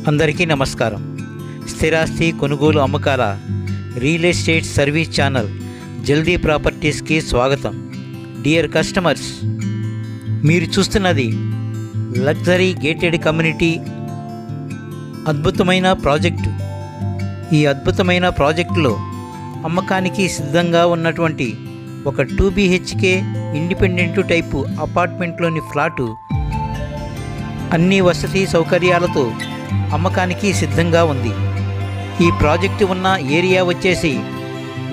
అందరికీ నమస్కారం. స్థిరాస్తి కొనుగోలు అమ్మకాల రియల్ ఎస్టేట్ సర్వీస్ ఛానల్ జల్దీ ప్రాపర్టీస్కి స్వాగతం. డియర్ కస్టమర్స్, మీరు చూస్తున్నది లగ్జరీ గేటెడ్ కమ్యూనిటీ అద్భుతమైన ప్రాజెక్టు. ఈ అద్భుతమైన ప్రాజెక్టులో అమ్మకానికి సిద్ధంగా ఉన్నటువంటి ఒక 2 BHK ఇండిపెండెంట్ టైపు అపార్ట్మెంట్లోని ఫ్లాటు అన్ని వసతి సౌకర్యాలతో అమ్మకానికి సిద్ధంగా ఉంది. ఈ ప్రాజెక్టు ఉన్న ఏరియా వచ్చేసి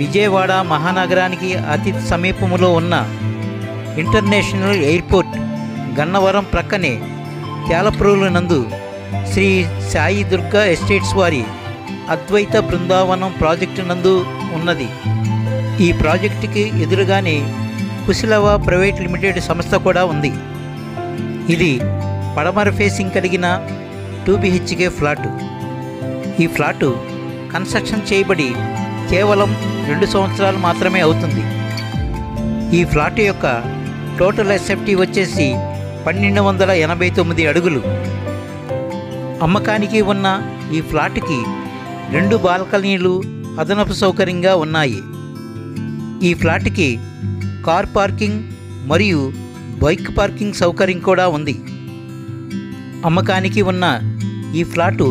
విజయవాడ మహానగరానికి అతి సమీపంలో ఉన్న ఇంటర్నేషనల్ ఎయిర్పోర్ట్ గన్నవరం ప్రక్కనే తేలప్రోలు నందు శ్రీ సాయి దుర్గా ఎస్టేట్స్ వారి అద్వైత బృందావనం ప్రాజెక్టు నందు ఉన్నది. ఈ ప్రాజెక్టుకి ఎదురుగానే కుశలవ ప్రైవేట్ లిమిటెడ్ సంస్థ కూడా ఉంది. ఇది పడమర ఫేసింగ్ కలిగిన 2 BHK ఫ్లాటు. ఈ ఫ్లాటు కన్స్ట్రక్షన్ చేయబడి కేవలం 2 సంవత్సరాలు మాత్రమే అవుతుంది. ఈ ఫ్లాట్ యొక్క టోటల్ ఎస్ఎఫ్టీ వచ్చేసి 1289 అడుగులు. అమ్మకానికి ఉన్న ఈ ఫ్లాట్కి 2 బాల్కనీలు అదనపు సౌకర్యంగా ఉన్నాయి. ఈ ఫ్లాట్కి కార్ పార్కింగ్ మరియు బైక్ పార్కింగ్ సౌకర్యం కూడా ఉంది. అమ్మకానికి ఉన్న ఈ ఫ్లాటు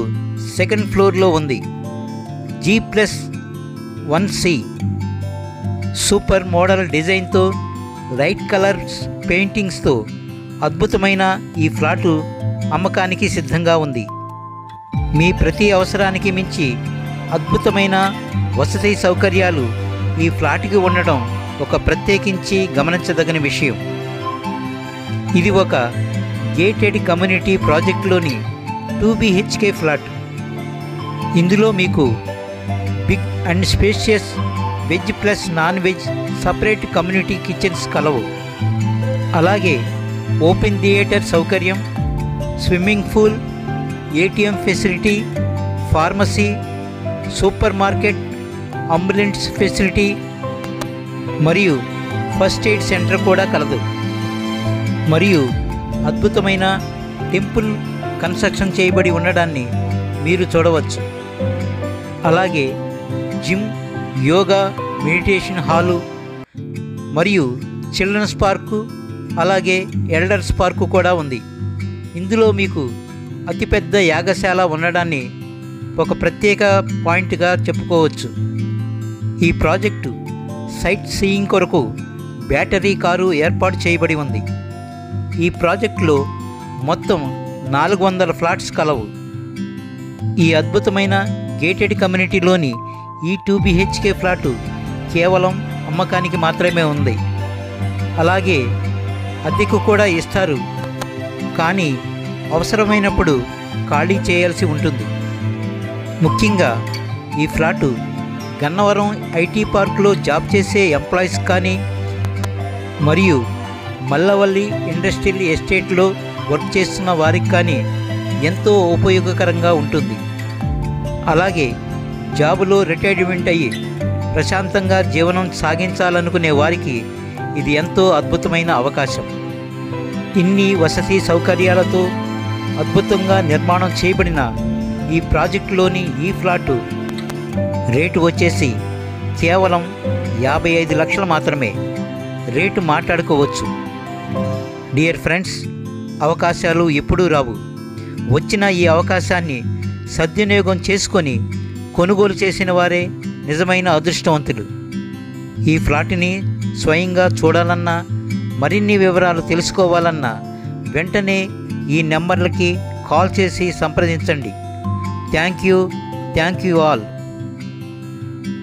2nd ఫ్లోర్లో ఉంది. G+1C సూపర్ మోడల్ డిజైన్తో లైట్ కలర్స్ పెయింటింగ్స్తో అద్భుతమైన ఈ ఫ్లాటు అమ్మకానికి సిద్ధంగా ఉంది. మీ ప్రతి అవసరానికి మించి అద్భుతమైన వసతి సౌకర్యాలు ఈ ఫ్లాట్కి ఉండడం ఒక ప్రత్యేకించి గమనించదగిన విషయం. ఇది ఒక గేటెడ్ కమ్యూనిటీ ప్రాజెక్టులోని 2 BHK ఫ్లాట్. ఇందులో మీకు big and spacious veg plus non veg separate community kitchens కలవు. అలాగే ఓపెన్ థియేటర్ సౌకర్యం, swimming pool, ATM facility, pharmacy, super market, ambulance facility మరియు ఫస్ట్ ఎయిడ్ సెంటర్ కూడా కలదు. మరియు అద్భుతమైన టెంపుల్ కన్స్ట్రక్షన్ చేయబడి ఉండడాన్ని మీరు చూడవచ్చు. అలాగే జిమ్, యోగా, మెడిటేషన్ హాలు మరియు చిల్డ్రన్స్ పార్కు, అలాగే ఎల్డర్స్ పార్కు కూడా ఉంది. ఇందులో మీకు అతిపెద్ద యాగశాల ఉండడాన్ని ఒక ప్రత్యేక పాయింట్గా చెప్పుకోవచ్చు. ఈ ప్రాజెక్టు సైట్ సీయింగ్ కొరకు బ్యాటరీ కారు ఏర్పాటు చేయబడి ఉంది. ఈ ప్రాజెక్టులో మొత్తం 400 ఫ్లాట్స్ కలవు. ఈ అద్భుతమైన గేటెడ్ కమ్యూనిటీలోని ఈ 2 BHK ఫ్లాటు కేవలం అమ్మకానికి మాత్రమే ఉంది. అలాగే అద్దెకు కూడా ఇస్తారు, కానీ అవసరమైనప్పుడు ఖాళీ చేయాల్సి ఉంటుంది. ముఖ్యంగా ఈ ఫ్లాటు గన్నవరం IT పార్కులో జాబ్ చేసే ఎంప్లాయీస్ కానీ మరియు మల్లవల్లి ఇండస్ట్రియల్ ఎస్టేట్లో వర్క్ చేస్తున్న వారికి కానీ ఎంతో ఉపయోగకరంగా ఉంటుంది. అలాగే జాబులో రిటైర్మెంట్ అయ్యి ప్రశాంతంగా జీవనం సాగించాలనుకునే వారికి ఇది ఎంతో అద్భుతమైన అవకాశం. ఇన్ని వసతి సౌకర్యాలతో అద్భుతంగా నిర్మాణం చేయబడిన ఈ ప్రాజెక్టులోని ఈ ఫ్లాటు రేటు వచ్చేసి కేవలం 55 లక్షలు మాత్రమే. రేటు మాట్లాడుకోవచ్చు. డియర్ ఫ్రెండ్స్, అవకాశాలు ఎప్పుడూ రావు. వచ్చిన ఈ అవకాశాన్ని సద్వినియోగం చేసుకొని కొనుగోలు చేసిన వారే నిజమైన అదృష్టవంతులు. ఈ ఫ్లాట్ని స్వయంగా చూడాలన్నా, మరిన్ని వివరాలు తెలుసుకోవాలన్నా వెంటనే ఈ నెంబర్లకి కాల్ చేసి సంప్రదించండి. Thank you all.